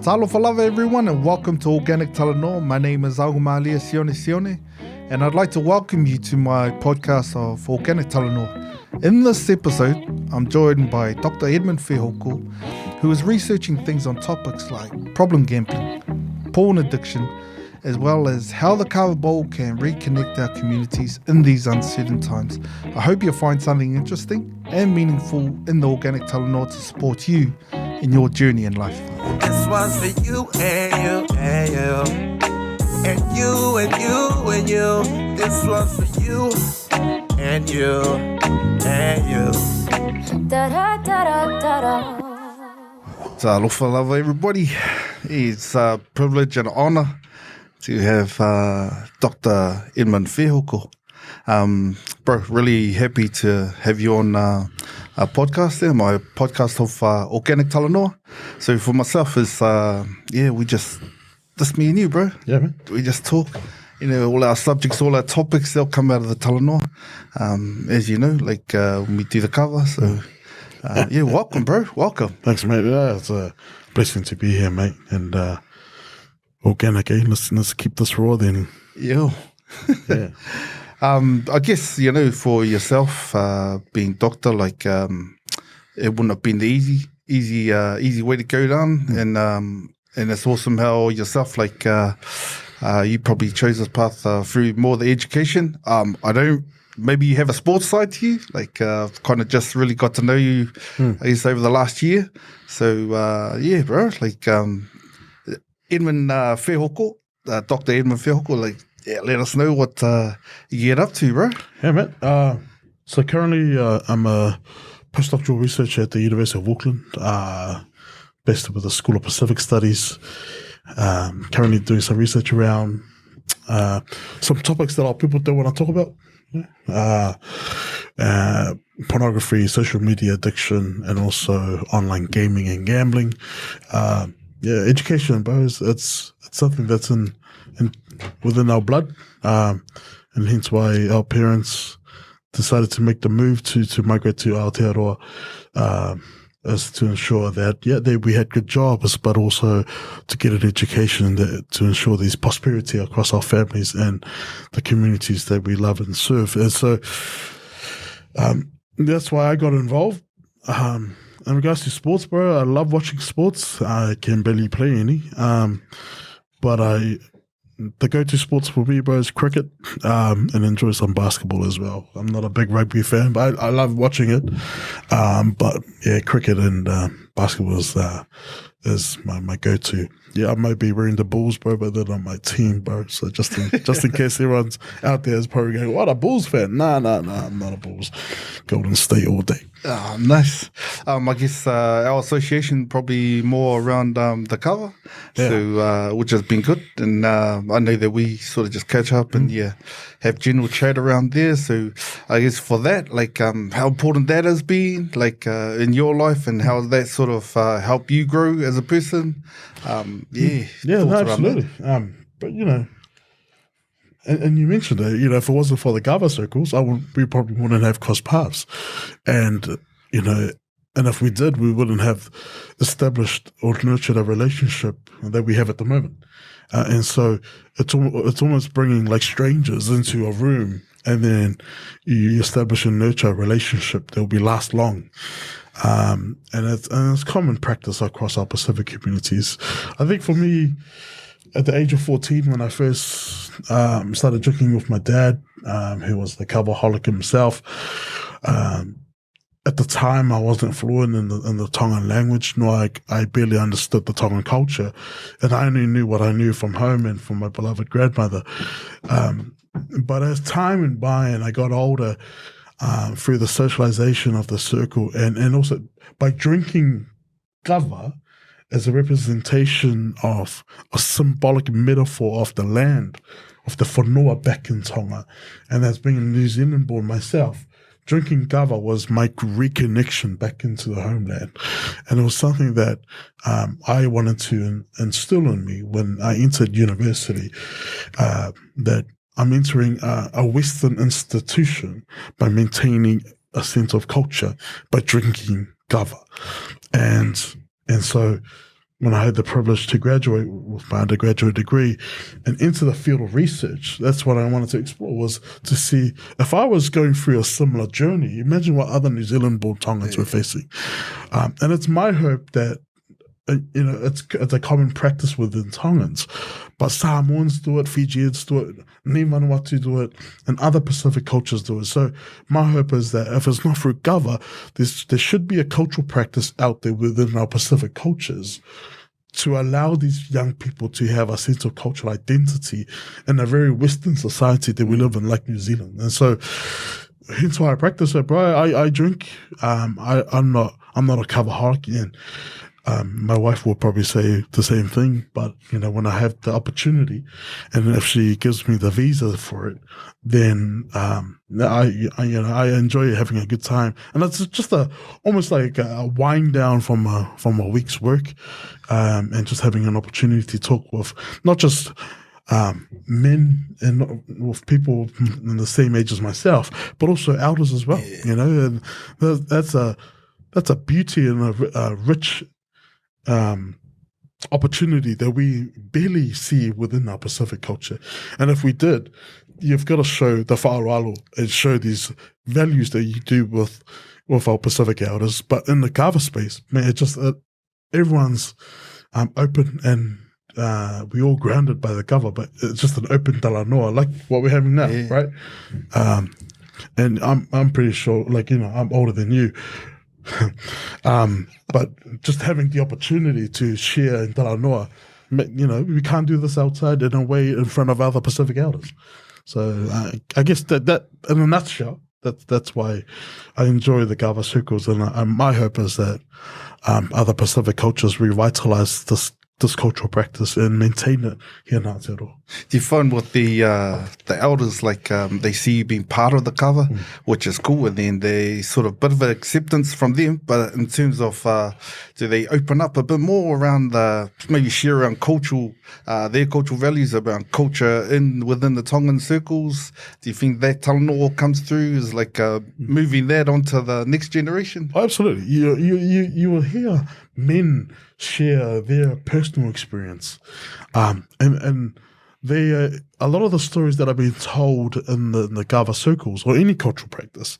Talofa love everyone and welcome to Organic Talanoa. My name is Aogamalie Sione Sione and I'd like to welcome you to my podcast of Organic Talanoa. In this episode, I'm joined by Dr Edmond Fehoko, who is researching things on topics like problem gambling, porn addiction, as well as how the kava bowl can reconnect our communities in these uncertain times. I hope you'll find something interesting and meaningful in the Organic Talanoa to support you in your journey in life. This one's for you and you and you. And you and you and you. This one's for you and you and you. Da da da da da. Talofa love everybody. It's a privilege and honor to have Dr. Edmond Fehoko. Bro, really happy to have you on our podcast there, my podcast of Organic Talanoa. So for myself, is we just me and you, bro. Yeah, man. We just talk. You know, all our subjects, all our topics, they'll come out of the Talanoa. As you know, like when we do the kava. So, welcome, bro. Welcome. Thanks, mate. Yeah, it's a blessing to be here, mate. And organic, let's keep this raw then. Yeah. Yeah. I guess, you know, for yourself, being doctor, like it wouldn't have been the easy way to go down. And it's awesome how yourself, like you probably chose this path through more the education. Maybe you have a sports side to you. Like I've kind of just really got to know you, I guess, over the last year. So, bro, like Edmond Fehoko, Dr. Edmond Fehoko, like, yeah, let us know what you get up to, bro. Yeah, man. So currently I'm a postdoctoral researcher at the University of Auckland, based with the School of Pacific Studies. Currently doing some research around some topics that a lot of people don't want to talk about. Pornography, social media addiction, and also online gaming and gambling. Education, bro, it's something that's within our blood, and hence why our parents decided to make the move to migrate to Aotearoa, is to ensure that we had good jobs, but also to get an education to ensure there's prosperity across our families and the communities that we love and serve. And so that's why I got involved. In regards to sports, bro, I love watching sports. I can barely play any, but the go-to sports for me, bro, is cricket, and enjoy some basketball as well. I'm not a big rugby fan, but I love watching it. But yeah, cricket and basketball is my go-to. Yeah, I might be wearing the Bulls, bro, but they're not my team, bro. So just in case everyone's out there is probably going, "What, a Bulls fan?" Nah, I'm not a Bulls. Golden State all day. Oh, nice. I guess our association probably more around the kava, so which has been good. And I know that we sort of just catch up and have general chat around there. So I guess for that, like how important that has been, like in your life, and how that sort of helped you grow as a person. No, absolutely. But you know. And you mentioned it, you know, if it wasn't for the kava circles, we probably wouldn't have crossed paths. And, you know, and if we did, we wouldn't have established or nurtured a relationship that we have at the moment. And so it's almost bringing like strangers into a room, and then you establish and nurture a relationship that will last long. And it's common practice across our Pacific communities. I think for me, at the age of 14, when I first started drinking with my dad, who was the kavaholic himself, at the time I wasn't fluent in the Tongan language, nor I barely understood the Tongan culture, and I only knew what I knew from home and from my beloved grandmother. But as time went by and I got older, through the socialization of the circle, and also by drinking kava as a representation of a symbolic metaphor of the land, of the whanua back in Tonga. And as being a New Zealand born myself, drinking kava was my reconnection back into the homeland. And it was something that I wanted to instill in me when I entered university, that I'm entering a Western institution by maintaining a sense of culture by drinking kava. And so when I had the privilege to graduate with my undergraduate degree and enter the field of research, that's what I wanted to explore, was to see if I was going through a similar journey, imagine what other New Zealand-born Tongans were facing. And it's my hope that, it's a common practice within Tongans, but Samoans do it, Fijians do it, Ni Vanuatu do it, and other Pacific cultures do it. So my hope is that if it's not through kava, there should be a cultural practice out there within our Pacific cultures to allow these young people to have a sense of cultural identity in a very Western society that we live in, like New Zealand. And so hence why I practice it, bro. I drink. I'm not a kava hierarchy, and my wife will probably say the same thing, but when I have the opportunity, and if she gives me the visa for it, then I enjoy having a good time, and it's just almost like a wind down from a week's work, and just having an opportunity to talk with not just men and with people in the same age as myself, but also elders as well. And that's a beauty and a rich opportunity that we barely see within our Pacific culture. And if we did, you've got to show the whāaro and show these values that you do with our Pacific elders. But in the kava space, man, everyone's open, and we all grounded by the kava, but it's just an open talanoa, like what we're having now, right? And I'm pretty sure, I'm older than you. But just having the opportunity to share in Talanoa, we can't do this outside in a way in front of other Pacific elders. So I guess that in a nutshell, that's why I enjoy the kava circles, and my hope is that other Pacific cultures revitalize this cultural practice and maintain it here in Aotearoa. Do you find with the elders, they see you being part of the kava, which is cool, and then they sort of bit of acceptance from them, but in terms of do they open up a bit more around maybe share around their cultural values, around culture within the Tongan circles? Do you think that talanoa comes through as moving that onto the next generation? Oh, absolutely. You will hear men share their personal experience, and they a lot of the stories that are being told in the kava circles or any cultural practice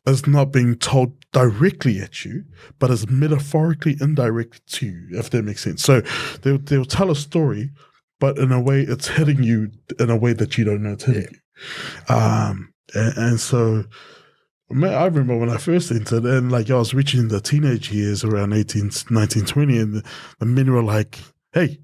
is not being told directly at you, but is metaphorically indirect to you, if that makes sense. So they'll tell a story, but in a way it's hitting you in a way that you don't know it's hitting you. And so, man, I remember when I first entered, and I was reaching the teenage years around 18, 19, 20, and the men were like, hey,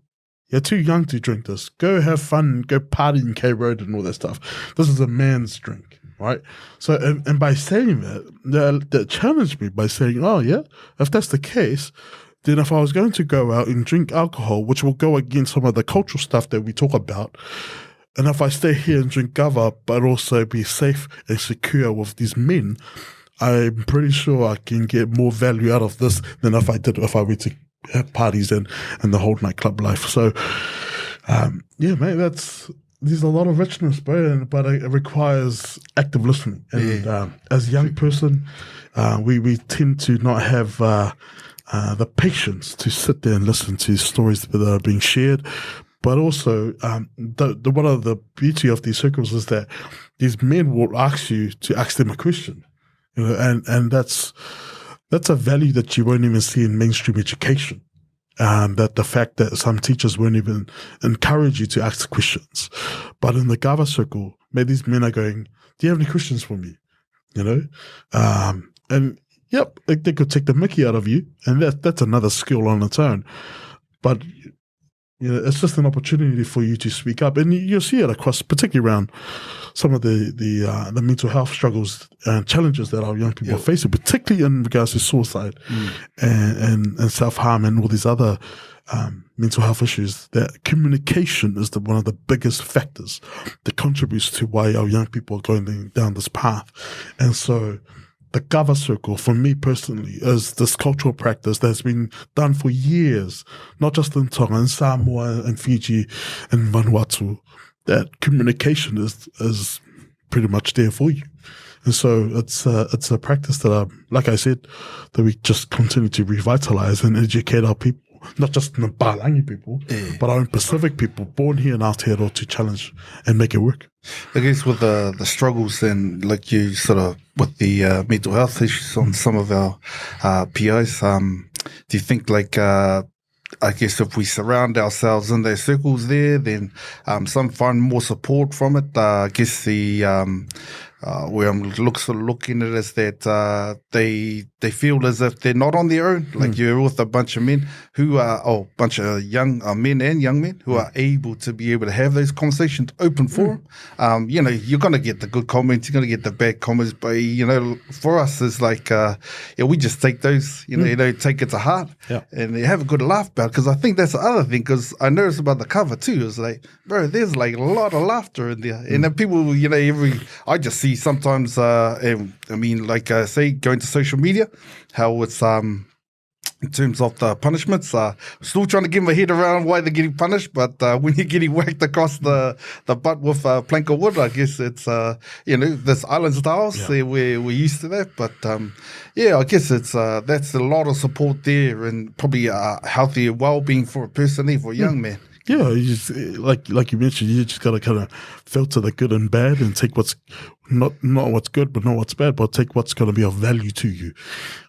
you're too young to drink this. Go have fun, go party in K Road and all that stuff. This is a man's drink, right? So, and by saying that, they challenged me by saying, oh yeah, if that's the case, then if I was going to go out and drink alcohol, which will go against some of the cultural stuff that we talk about, and if I stay here and drink kava, but also be safe and secure with these men, I'm pretty sure I can get more value out of this than if I went to parties and the whole nightclub life. So, mate, there's a lot of richness, bro, but it requires active listening. And as a young person, we tend to not have the patience to sit there and listen to stories that are being shared. But also, one of the beauty of these circles is that these men will ask you to ask them a question, and that's a value that you won't even see in mainstream education. That the fact that some teachers won't even encourage you to ask questions, but in the kava circle, maybe these men are going, "Do you have any questions for me?" And yep, they could take the mickey out of you, and that's another skill on its own, but. It's just an opportunity for you to speak up, and you'll see it across, particularly around some of the mental health struggles and challenges that our young people are facing, particularly in regards to suicide and self-harm and all these other mental health issues. That communication is one of the biggest factors that contributes to why our young people are going down this path. And so the kava circle, for me personally, is this cultural practice that's been done for years, not just in Tonga, in Samoa, and Fiji, and Vanuatu. That communication is pretty much there for you. And so it's a practice that, like I said, that we just continue to revitalize and educate our people not just the Palangi people, but our own Pacific people born here in Aotearoa to challenge and make it work. I guess with the struggles and like you sort of with the mental health issues on some of our PIs, do you think like I guess if we surround ourselves in those circles there, then some find more support from it. I guess the where I'm looking at it is that they feel as if they're not on their own. Like you're with a bunch of men who are, bunch of young men and young men who are able to be able to have those conversations open for them. You know, you're going to get the good comments, you're going to get the bad comments, but, you know, for us, it's like, we just take those, you know, take it to heart and have a good laugh about it. Because I think that's the other thing, because I noticed about the cover too, it's like, bro, there's like a lot of laughter in there. And then people, you know, I just see sometimes, I mean, like say going to social media, how it's in terms of the punishments, still trying to get my head around why they're getting punished, but when you're getting whacked across the butt with a plank of wood, I guess it's you know, this island styles, we're used to that, but I guess it's that's a lot of support there and probably healthy well-being for a person, for a young man. Yeah, you just, like you mentioned, you just got to kind of filter the good and bad and take what's not what's good, but not what's bad, but take what's going to be of value to you.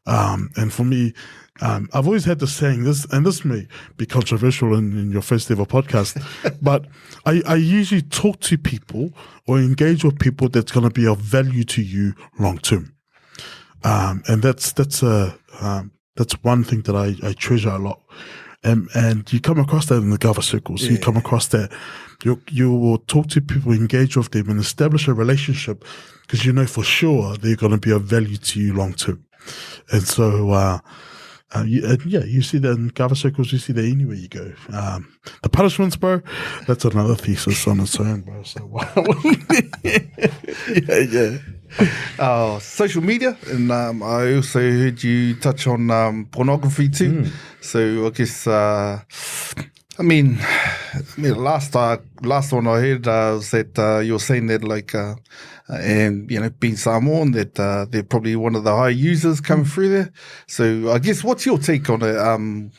And for me, I've always had the saying, this may be controversial in your first ever podcast, but I usually talk to people or engage with people that's going to be of value to you long term. And that's one thing that I treasure a lot. And you come across that in the Kava circles. You come across that. You will talk to people, engage with them, and establish a relationship because you know for sure they're going to be of value to you long term. And so, you see that in Kava circles. You see that anywhere you go. The punishments, bro, that's another thesis on its own, bro. So, social media, and I also heard you touch on pornography too. So I guess I mean last one I heard was that you were saying that like and you know, being Samoan, that they're probably one of the high users coming through there. So I guess what's your take on it?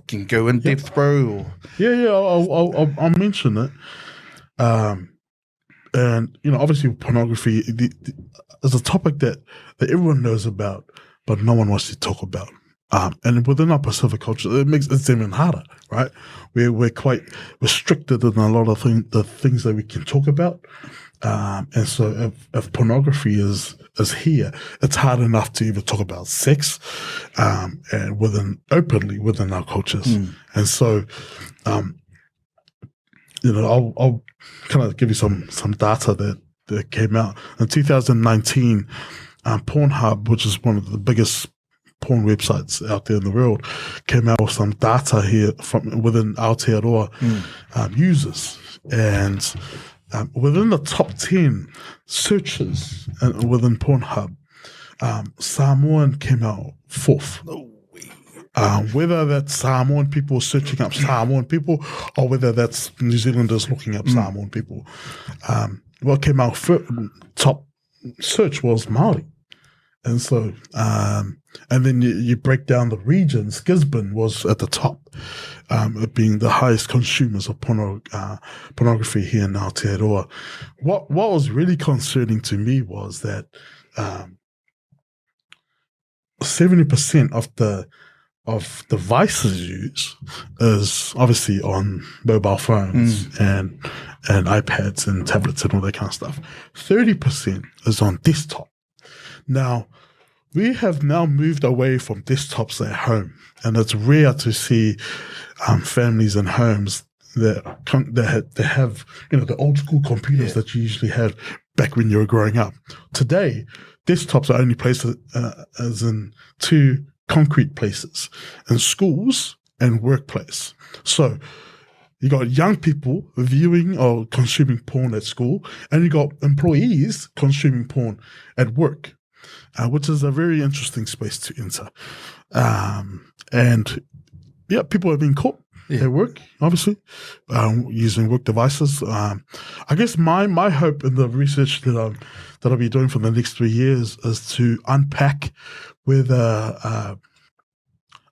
Can go in depth, bro. Or... I'll mention it. And you know, obviously, pornography is a topic that everyone knows about, but no one wants to talk about. And within our Pacific culture, it makes it even harder, right? We're quite restricted in a lot of the things that we can talk about. And so if pornography is here, it's hard enough to even talk about sex, and openly within our cultures. And so, you know, I'll kind of give you some data that came out in 2019. Pornhub, which is one of the biggest porn websites out there in the world, came out with some data here from within Aotearoa users, and within the top 10 searches within Pornhub, Samoan came out fourth. Whether that's Samoan people searching up Samoan people or whether that's New Zealanders looking up Samoan people, what came out top search was Māori. And so, and then you break down the regions. Gisborne was at the top, being the highest consumers of pornography here in Aotearoa. What was really concerning to me was that 70% of devices used is obviously on mobile phones and iPads and tablets and all that kind of stuff. 30% is on desktop. Now, we have now moved away from desktops at home, and it's rare to see families and homes that have, you know, the old school computers that you usually had back when you were growing up. Today, desktops are only placed as in two concrete places, in schools and workplace. So you got young people viewing or consuming porn at school, and you got employees consuming porn at work, which is a very interesting space to enter. And yeah, people have been caught at work, obviously, using work devices. I guess my hope in the research that I'll be doing for the next 3 years is to unpack whether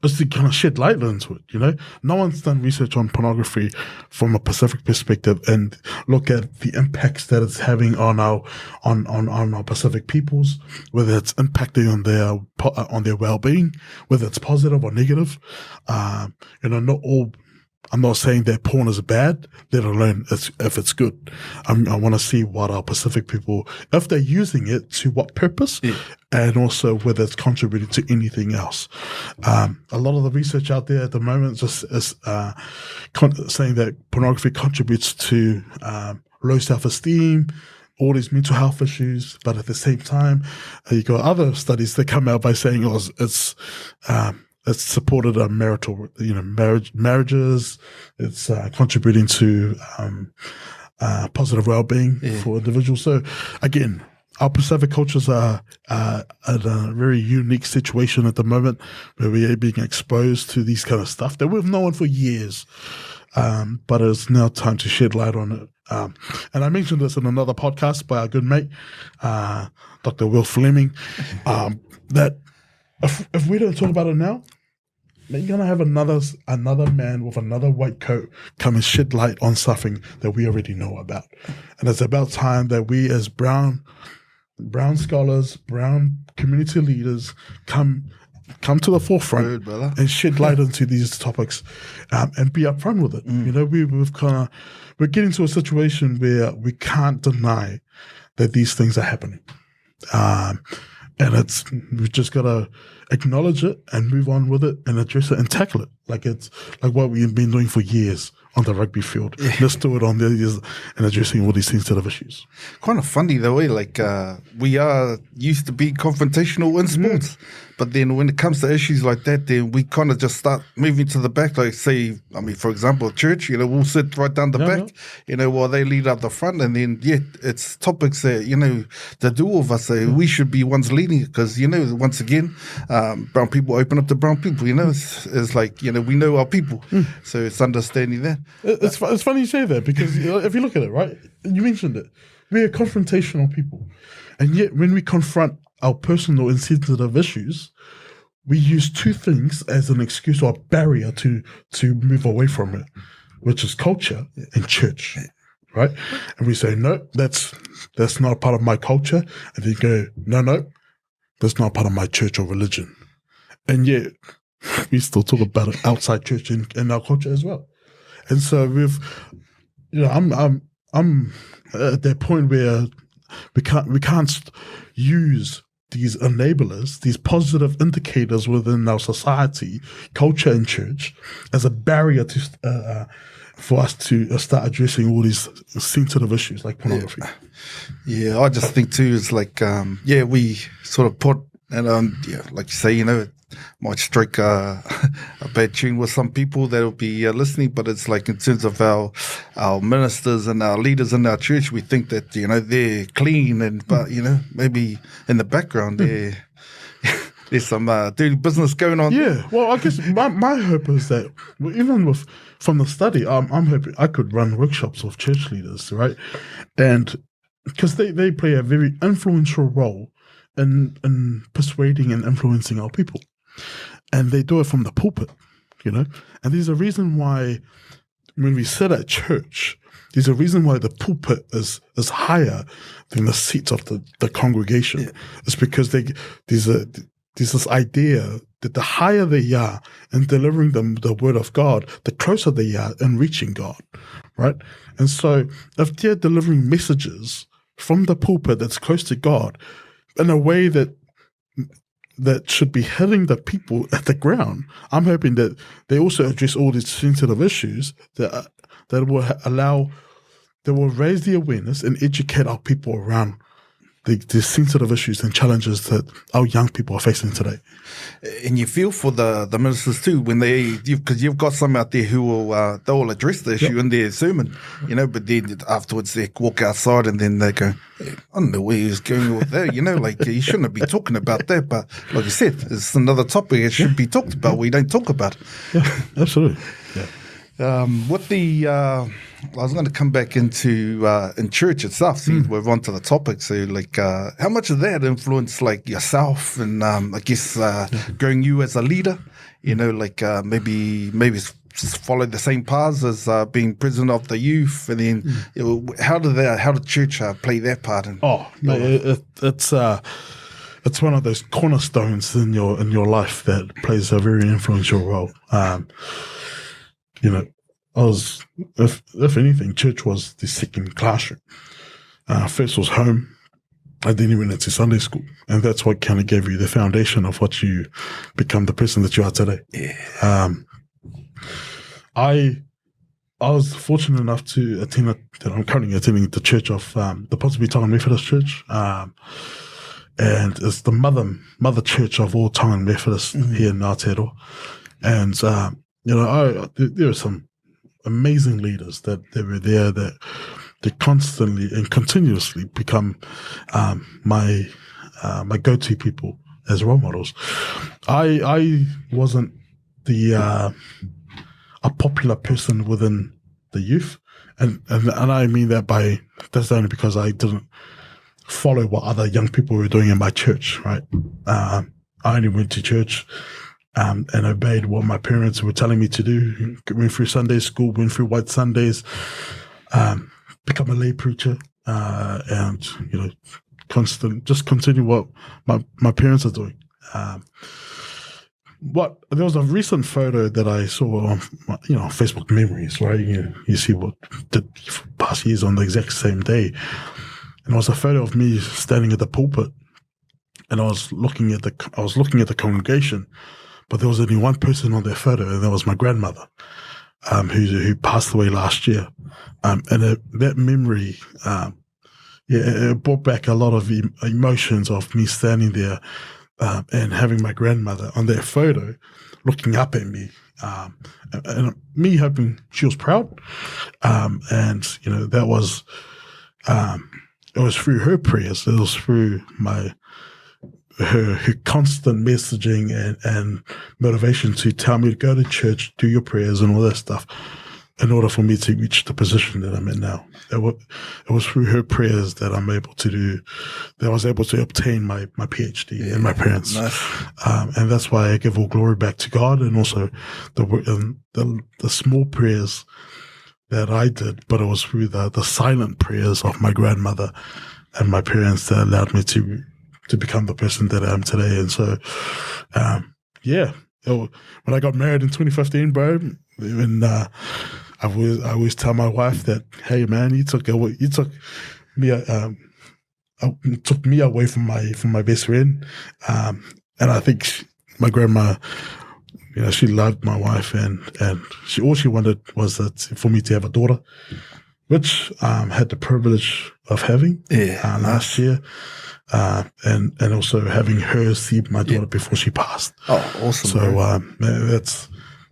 is to kind of shed light into it. No one's done research on pornography from a Pacific perspective and look at the impacts that it's having on our Pacific peoples, whether it's impacting on their well-being, whether it's positive or negative. Not all. I'm not saying that porn is bad, let alone if it's good. I want to see what our Pacific people, if they're using it, to what purpose, and also whether it's contributing to anything else. A lot of the research out there at the moment is saying that pornography contributes to low self-esteem, all these mental health issues, but at the same time, you got other studies that come out by saying it's supported marital, marriages. It's contributing to positive well-being for individuals. So again, our Pacific cultures are at a very unique situation at the moment where we are being exposed to these kind of stuff that we've known for years. But it's now time to shed light on it. And I mentioned this in another podcast by our good mate, Dr. Will Fleming, that if we don't talk about it now, then you're gonna have another man with another white coat come and shed light on something that we already know about. And it's about time that we as brown scholars, brown community leaders come to the forefront and shed light into these topics, and be upfront with it. We're getting to a situation where we can't deny that these things are happening. And we've just got to acknowledge it and move on with it and address it and tackle it. Like it's like what we've been doing for years on the rugby field. Yeah. Let's do it on the years and addressing all these sensitive issues. Kind of funny though, we are used to be confrontational in sports, but then when it comes to issues like that, then we kind of just start moving to the back. Like say, for example, church, we'll sit right down the back, while they lead up the front, and then it's topics that the two of us say we should be ones leading, because once again, brown people open up to brown people. It's like we know our people, so it's understanding that. It's funny you say that, because if you look at it, right, you mentioned it, we're confrontational people, and yet when we confront our personal and sensitive issues, we use two things as an excuse or a barrier to move away from it, which is culture and church, right? And we say, no, that's not part of my culture. And then go, no, that's not part of my church or religion. And yet we still talk about it outside church and our culture as well. And so I'm at that point where we can't use these enablers, these positive indicators within our society, culture, and church as a barrier to for us to start addressing all these sensitive issues like pornography. Yeah, I just think too, it's like, we sort of put, and like you say, it might strike a bad tune with some people that will be listening, but it's like in terms of our ministers and our leaders in our church, we think that, they're clean, but, maybe in the background there's some dirty business going on. Yeah, well, I guess my hope is that even from the study, I'm hoping I could run workshops with church leaders, right? And because they play a very influential role in persuading and influencing our people. And they do it from the pulpit, And there's a reason why when we sit at church, there's a reason why the pulpit is higher than the seats of the congregation. Yeah. It's because there's this idea that the higher they are in delivering them the word of God, the closer they are in reaching God, right? And so if they're delivering messages from the pulpit that's close to God in a way that should be hitting the people at the ground, I'm hoping that they also address all these sensitive issues that will raise the awareness and educate our people around the sensitive issues and challenges that our young people are facing today. And you feel for the ministers too, when because you've got some out there who will they'll address the issue in their sermon, but then afterwards they walk outside and then they go, hey, I don't know where he's going with that, like you shouldn't be talking about that, but like you said, it's another topic it should be talked about. We don't talk about it. Yeah, absolutely. Yeah. With the I was going to come back into in church itself, so we're on to the topic. So, like, how much of that influenced, like, yourself and I guess growing you as a leader, you know, like maybe follow the same paths as being president of the youth, and then you know, how did church play that part in? It's one of those cornerstones in your life that plays a very influential role. You know, if anything, church was the second classroom. First was home, and then you went into Sunday school, and that's what kind of gave you the foundation of what you become the person that you are today. Yeah. I was fortunate enough to attend that I'm currently attending the church of the Possibly Tongan Methodist Church, and it's the mother church of all Tongan Methodists here in Aotearoa. And you know, there are some amazing leaders that were there that they constantly and continuously become my go-to people as role models. I wasn't a popular person within the youth, and I mean that's only because I didn't follow what other young people were doing in my church, right? I only went to church and obeyed what my parents were telling me to do. Went through Sunday school, went through White Sundays, become a lay preacher, and you know, continue what my parents are doing. There was a recent photo that I saw on, you know, Facebook memories, right? You see what did past years on the exact same day, and it was a photo of me standing at the pulpit, and I was looking at the congregation, but there was only one person on that photo, and that was my grandmother, who passed away last year, and that memory, it brought back a lot of emotions of me standing there. And having my grandmother on that photo looking up at me, and me hoping she was proud. And, you know, that was, it was through her prayers. It was through her constant messaging and motivation to tell me to go to church, do your prayers and all that stuff in order for me to reach the position that I'm in now. It was through her prayers that I was able to obtain my PhD and my parents. Nice. And that's why I give all glory back to God, and also the small prayers that I did, but it was through the silent prayers of my grandmother and my parents that allowed me to become the person that I am today. And so, when I got married in 2015, bro, when I always tell my wife that, hey man, you took me away from my best friend, and I think my grandma, you know, she loved my wife, and all she wanted was for me to have a daughter, which had the privilege of having last year. And also having her see my daughter before she passed. Oh, awesome! So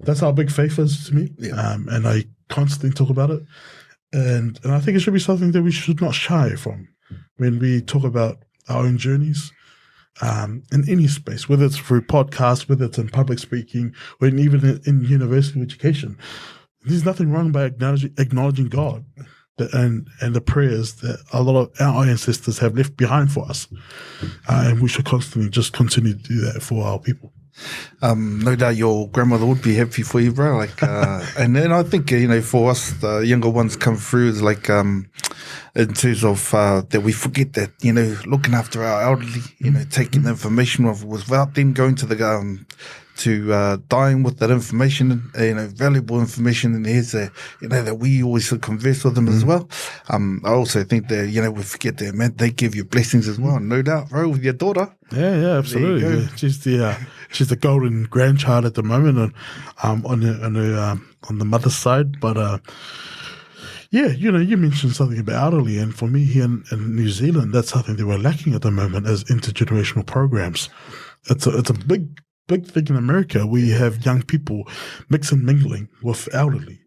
that's how big faith is to me, and I constantly talk about it. And I think it should be something that we should not shy from when we talk about our own journeys in any space, whether it's through podcasts, whether it's in public speaking, or even in university education. There's nothing wrong by acknowledging God and the prayers that a lot of our ancestors have left behind for us. And we should constantly just continue to do that for our people. No doubt your grandmother would be happy for you, bro. Like, and then I think, you know, for us, the younger ones come through is like, in terms of that we forget that, you know, looking after our elderly, you know, taking the information without them going to the dying with that information, you know, valuable information in there, so, you know, that we always converse with them as well. I also think that, you know, we forget that, man, they give you blessings as well, no doubt, bro, with your daughter. Yeah, absolutely. Yeah. She's the golden grandchild at the moment, and on the mother's side. But you know, you mentioned something about elderly, and for me here in New Zealand, that's something that we're lacking at the moment as intergenerational programs. It's a big thing in America. We have young people mixing and mingling with elderly.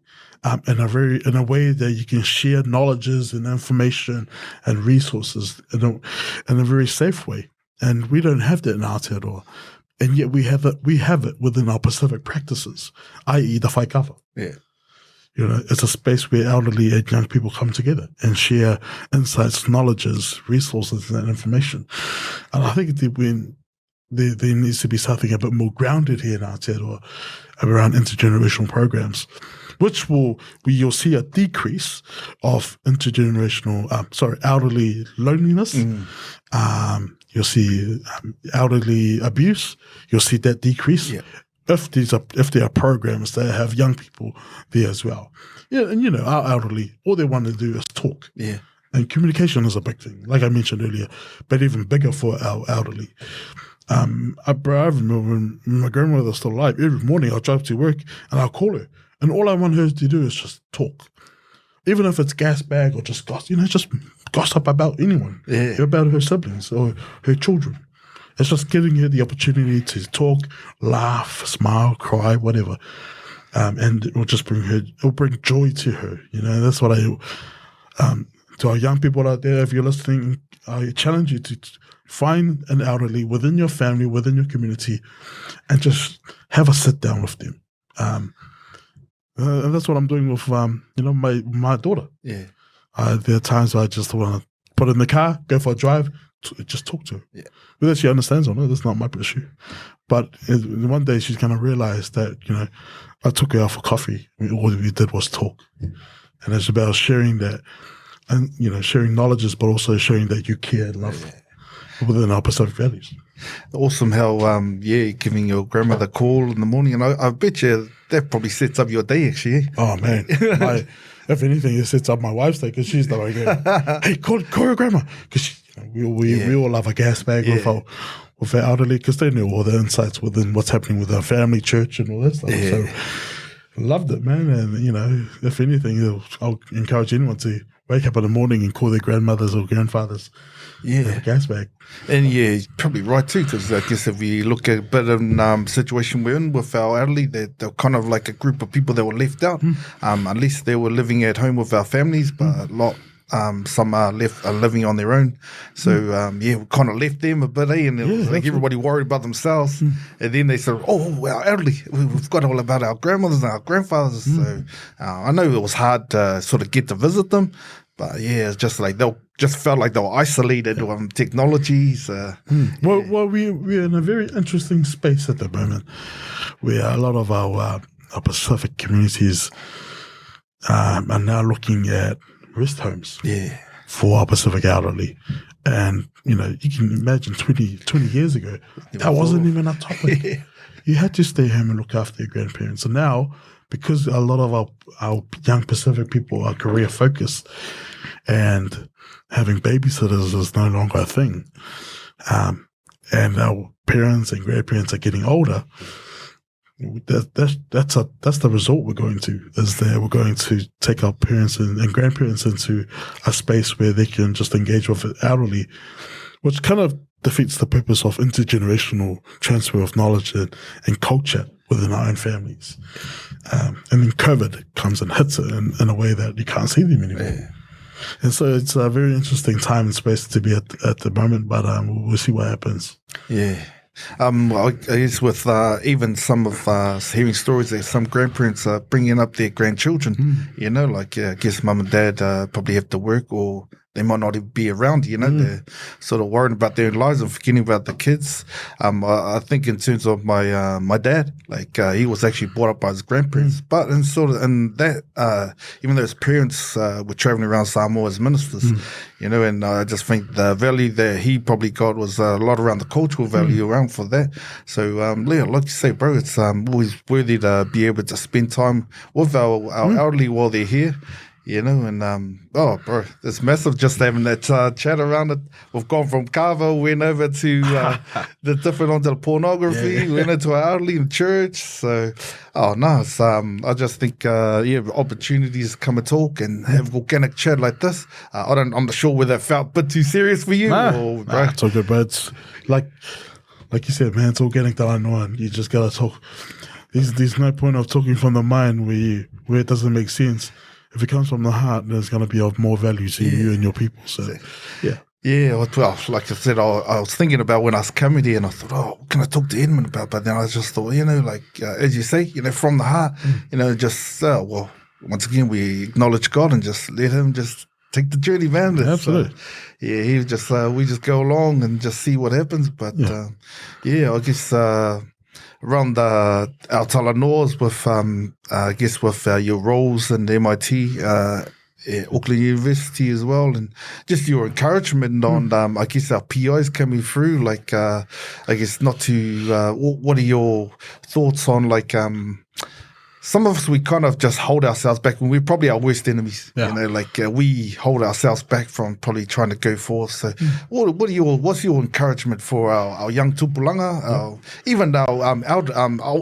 In a way that you can share knowledges and information and resources in a very safe way. And we don't have that in Aotearoa. And yet we have it within our Pacific practices, i.e. the whai kava. Yeah. You know, it's a space where elderly and young people come together and share insights, knowledges, resources, and information. And I think that when there needs to be something a bit more grounded here in Aotearoa around intergenerational programs, which you'll see a decrease of elderly loneliness. You'll see elderly abuse. You'll see that decrease if there are programs that have young people there as well. Yeah, and our elderly, all they want to do is talk. Yeah. And communication is a big thing, like I mentioned earlier, but even bigger for our elderly. I remember when my grandmother was still alive, every morning I'll drive to work and I'll call her. And all I want her to do is just talk. Even if it's gas bag or just gossip, just gossip about anyone, about her siblings or her children. It's just giving her the opportunity to talk, laugh, smile, cry, whatever. And it will just bring joy to her. That's what to our young people out there, if you're listening, I challenge you to find an elderly within your family, within your community, and just have a sit down with them. And that's what I'm doing with, my daughter. Yeah. There are times I just want to put her in the car, go for a drive, just talk to her. Yeah. Whether she understands or not, that's not my issue. But one day she's going to realize that, I took her out for coffee. All we did was talk. And it's about sharing that and, sharing knowledges, but also showing that you care and love within our Pacific values. Awesome how, giving your grandmother a call in the morning. And I bet you that probably sets up your day, actually. Oh, man. If anything, it sets up my wife's day because she's the one going, hey, call your grandma. Because we all love a gas bag with our elderly because they know all the insights within what's happening with our family, church, and all that stuff. Yeah. So loved it, man. And, if anything, I'll encourage anyone to wake up in the morning and call their grandmothers or grandfathers a gas bag. And you're probably right too, because I guess if we look at a bit of situation we're in with our elderly, they're kind of like a group of people that were left out. Unless they were living at home with our families, but a lot. Some are living on their own. So, we kind of left them a bit, and it was like everybody worried about themselves. And then they said, our elderly, we've got all about our grandmothers and our grandfathers. So, I know it was hard to sort of get to visit them, but it's just like they just felt like they were isolated with technologies. Well, we're in a very interesting space at the moment where a lot of our Pacific communities are now looking at rest homes for our Pacific elderly. And, you can imagine 20 years ago, that wasn't even a topic. You had to stay home and look after your grandparents. And now, because a lot of our young Pacific people are career focused and having babysitters is no longer a thing, and our parents and grandparents are getting older, that's the result we're going to, is that we're going to take our parents and grandparents into a space where they can just engage with the elderly, which kind of defeats the purpose of intergenerational transfer of knowledge and culture within our own families. And then COVID comes and hits it in a way that you can't see them anymore. And so it's a very interesting time and space to be at the moment, but we'll see what happens. Yeah. I guess with even some of hearing stories that some grandparents are bringing up their grandchildren, I guess mum and dad probably have to work, or they might not even be around, they're sort of worried about their own lives and forgetting about the kids. I think in terms of my dad, he was actually brought up by his grandparents, but in that, even though his parents were traveling around Samoa as ministers, and I just think the value that he probably got was a lot around the cultural value around for that. So, like you say, bro, it's always worthy to be able to spend time with our elderly while they're here. Bro, it's massive just having that chat around it. We've gone from kava, went over to the different onto the pornography, went into our elderly in church. So, it's, I just think, opportunities come and talk and have organic chat like this. I'm not sure whether it felt a bit too serious for you. Bro. It's all good, bro. It's like you said, man, it's organic talanoa, and you just gotta talk. There's no point of talking from the mind where it doesn't make sense. If it comes from the heart, then it's going to be of more value to you and your people. So, well, like I said, I was thinking about when I was coming here, and I thought, what can I talk to Edmond about? But then I just thought, as you say, from the heart, once again, we acknowledge God and just let him just take the journey, man. It's, Absolutely. Yeah, he was just we just go along and just see what happens. But I guess around our Talanoas with I guess with your roles in MIT, Auckland University as well, and just your encouragement on I guess our PIs coming through. Like I guess not to. What are your thoughts on like? Some of us, we kind of just hold ourselves back when we're probably our worst enemies. Yeah. You know, like we hold ourselves back from probably trying to go forth. So, what's your encouragement for our young tupulanga, even our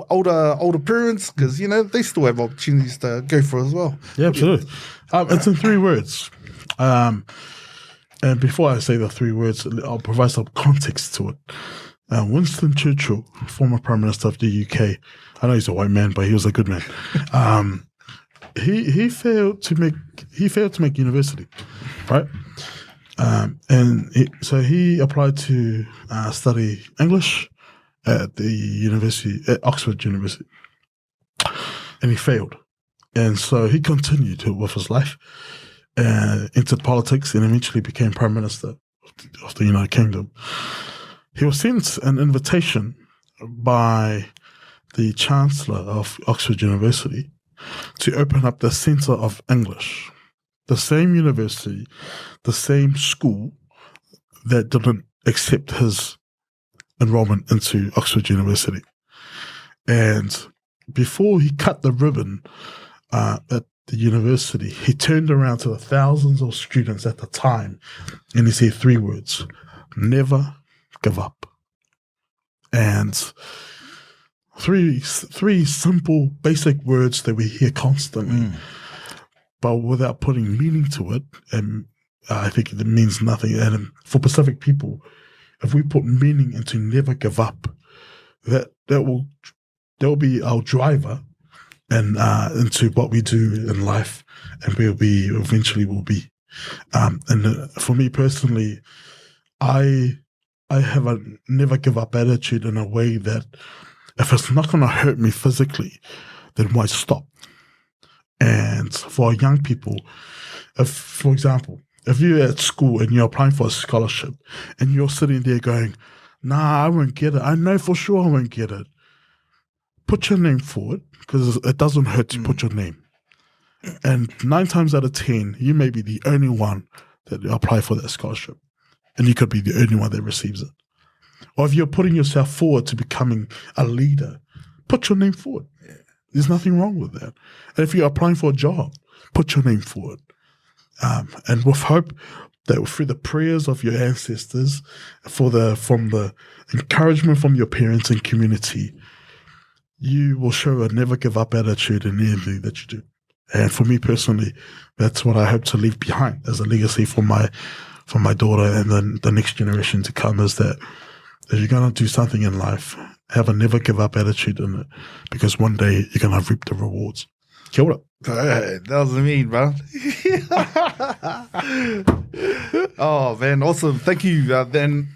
older parents, because you know they still have opportunities to go for as well. Yeah, absolutely. It's in 3 words. And before I say the 3 words, I'll provide some context to it. Winston Churchill, former Prime Minister of the UK, I know he's a white man, but he was a good man. He failed to make university, right? So he applied to study English at the university, at Oxford University, and he failed. And so he continued with his life, entered politics, and eventually became Prime Minister of the United Kingdom. He was sent an invitation by the Chancellor of Oxford University to open up the Centre of English, the same university, the same school that didn't accept his enrollment into Oxford University. And before he cut the ribbon at the university, he turned around to the thousands of students at the time and he said 3 words: never give up. And three simple, basic words that we hear constantly, but without putting meaning to it. And I think it means nothing. And for Pacific people, if we put meaning into never give up, that will be our driver and into what we do in life, and where we eventually will be. And for me personally, I have a never give up attitude in a way that if it's not going to hurt me physically, then why stop? And for our young people, if, for example, if you're at school and you're applying for a scholarship and you're sitting there going, nah, I won't get it. I know for sure I won't get it. Put your name forward, because it doesn't hurt to put your name. And 9 times out of 10, you may be the only one that apply for that scholarship. And you could be the only one that receives it. Or if you're putting yourself forward to becoming a leader, put your name forward. There's nothing wrong with that. And if you're applying for a job, put your name forward. And with hope that through the prayers of your ancestors, from the encouragement from your parents and community, you will show a never give up attitude in anything that you do. And for me personally, that's what I hope to leave behind as a legacy for my daughter and then the next generation to come, is that if you're going to do something in life, have a never give up attitude in it, because one day you're going to reap the rewards. Kia ora. That was mean, bro. Oh man, awesome! Thank you.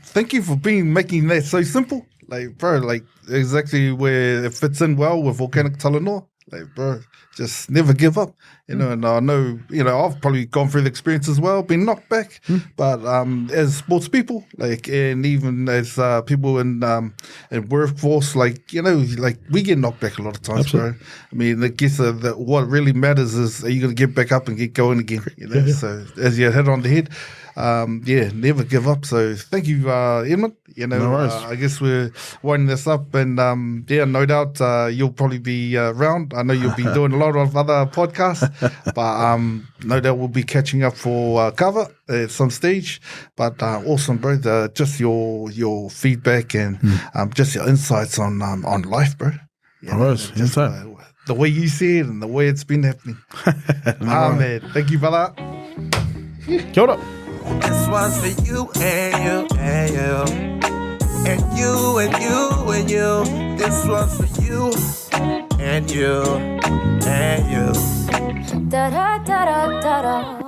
Thank you for making that so simple, like bro, like exactly where it fits in well with Organic Talanoa. Like bro, just never give up, you know. And I know, you know, I've probably gone through the experience as well, been knocked back. But as sports people, like, and even as people in workforce, like, you know, like we get knocked back a lot of times, Absolutely. Bro. I mean, I guess what really matters is, are you going to get back up and get going again? You know, So as you hit on the head. Never give up. So thank you, Edmond. You know, No worries. I guess we're winding this up, and no doubt you'll probably be around. I know you'll be doing a lot of other podcasts, but no doubt we'll be catching up for kava at some stage. But awesome, bro. Just your feedback and just your insights on life, bro. No worries. Just the way you see it and the way it's been happening. Man, thank you, brother. Kia ora. This one's for you and you and you. And you and you and you. This one's for you and you and you. Da da da da da da.